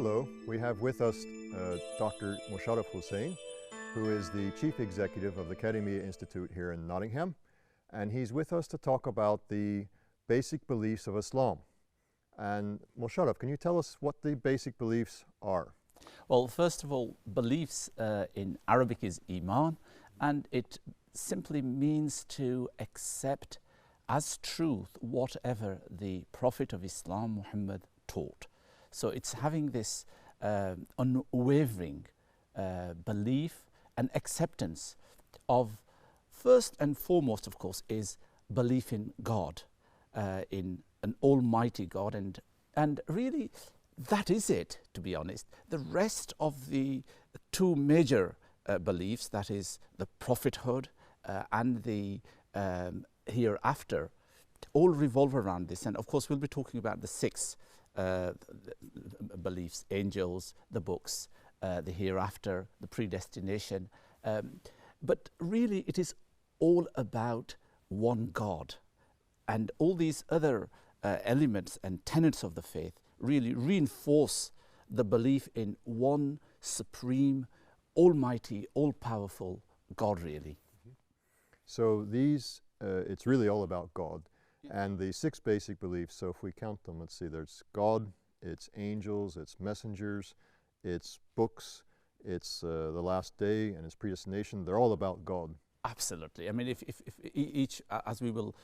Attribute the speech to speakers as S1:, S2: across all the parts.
S1: Hello, we have with us Dr. Musharraf Hussain, who is the Chief Executive of the Kadimiya Institute here in Nottingham, and he's with us to talk about the basic beliefs of Islam. And Musharraf, can you tell us what the basic beliefs are?
S2: Well, first of all, beliefs in Arabic is iman, and it simply means to accept as truth whatever the Prophet of Islam, Muhammad, taught. So it's having this unwavering belief and acceptance of, first and foremost, of course, is belief in God, in an almighty God, and really that is it, to be honest. The rest of the two major beliefs, that is the prophethood and the hereafter, all revolve around this. And of course we'll be talking about the six beliefs: angels, the books, the hereafter, the predestination. But really it is all about one God. And all these other elements and tenets of the faith really reinforce the belief in one supreme, almighty, all-powerful God, really.
S1: So these, it's really all about God. And the six basic beliefs, so if we count them, let's see, there's God, it's angels, it's messengers, it's books, it's the last day and its predestination. They're all about God.
S2: Absolutely. I mean, if each, as we will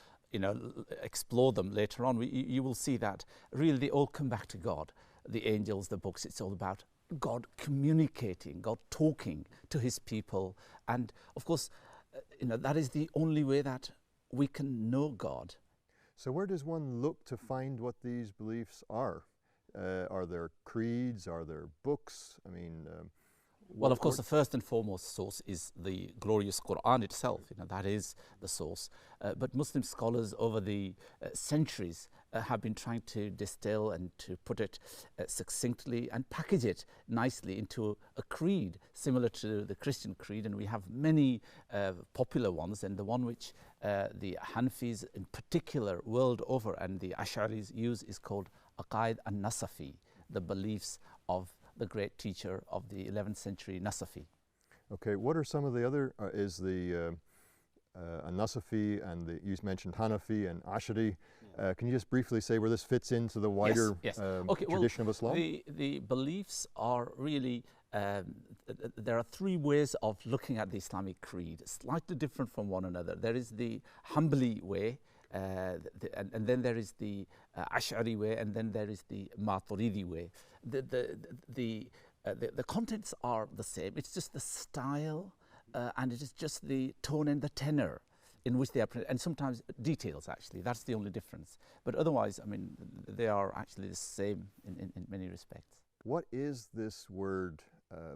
S2: explore them later on, you will see that really they all come back to God. The angels, the books, it's all about God communicating, God talking to his people. And of course, that is the only way that we can know God.
S1: So where does one look to find what these beliefs are? Are there creeds? Are there books? I mean,
S2: well, of course, the first and foremost source is the glorious Qur'an itself. That is the source. But Muslim scholars over the centuries have been trying to distill and to put it succinctly and package it nicely into a creed similar to the Christian creed. And we have many popular ones, and the one which the Hanfis in particular world over and the Ash'aris use is called Aqaid an-Nasafi, the beliefs of the great teacher of the 11th century, Nasafi.
S1: Okay, what are some of the other, is the Nasafi and you mentioned Hanafi and Ash'ari. Can you just briefly say where this fits into the wider tradition of Islam?
S2: The beliefs are really, there are three ways of looking at the Islamic creed, slightly different from one another. There is the Hanbali way, and then there is the Ash'ari way, and then there is the Maturidi way. The contents are the same. It's just the style, and it is just the tone and the tenor in which they are, and sometimes details actually. That's the only difference. But otherwise, I mean, they are actually the same in many respects.
S1: What is this word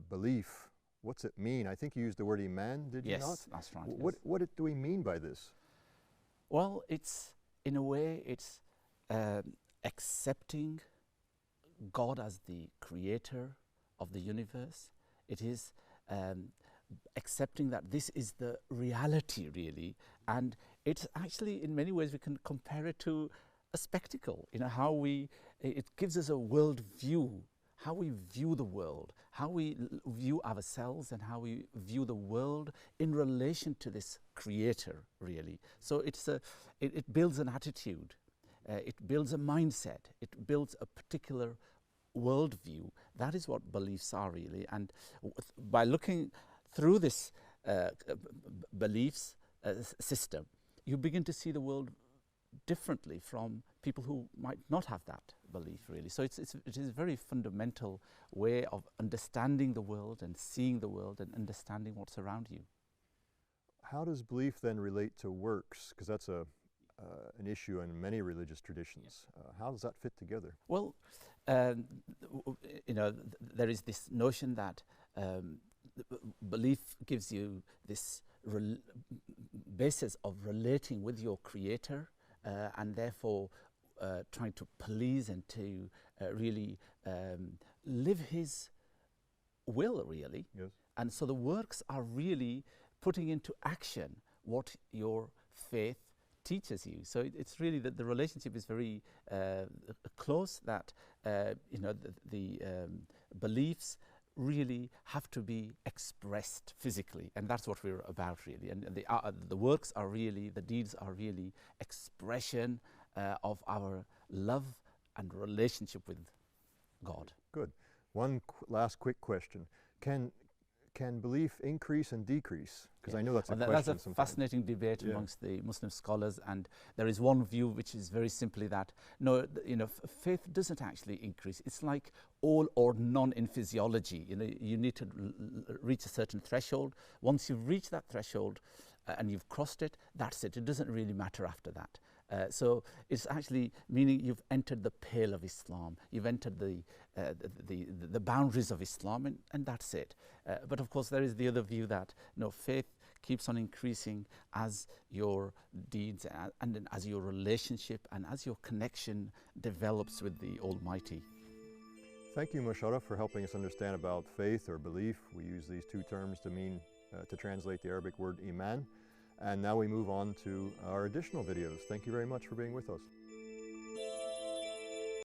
S1: belief? What's it mean? I think you used the word iman, did you not?
S2: Yes, that's right.
S1: What do we mean by this?
S2: Well, it's, in a way, it's accepting God as the creator of the universe. It is accepting that this is the reality, really. And it's actually, in many ways, we can compare it to a spectacle. How it gives us a world view, how we view the world, how we view ourselves, and how we view the world in relation to this creator, really. So it builds an attitude, it builds a mindset, it builds a particular worldview. That is what beliefs are, really. And by looking through this beliefs system, you begin to see the world differently from people who might not have that belief, really. So it is a very fundamental way of understanding the world and seeing the world and understanding what's around you.
S1: How does belief then relate to works? Because that's an issue in many religious traditions. How does that fit together?
S2: Well, there is this notion that belief gives you this basis of relating with your creator, and therefore trying to please and to really live his will, really.
S1: Yes.
S2: And so the works are really putting into action what your faith teaches you. So it's really that the relationship is very close, that the beliefs really have to be expressed physically, and that's what we're about really. And the works are really, the deeds are really expression of our love and relationship with God.
S1: Good. One last quick question. Can belief increase and decrease? Because I know that's a question
S2: That's a
S1: sometimes.
S2: Fascinating debate amongst the Muslim scholars, and there is one view which is very simply that no, faith doesn't actually increase. It's like all or none in physiology. You need to reach a certain threshold. Once you've reached that threshold and you've crossed it, that's it. It doesn't really matter after that. So it's actually meaning you've entered the pale of Islam, you've entered the boundaries of Islam, and that's it. But of course there is the other view that faith keeps on increasing as your deeds and as your relationship and as your connection develops with the Almighty.
S1: Thank you, Musharraf, for helping us understand about faith or belief. We use these two terms to mean to translate the Arabic word iman. And now we move on to our additional videos. Thank you very much for being with us.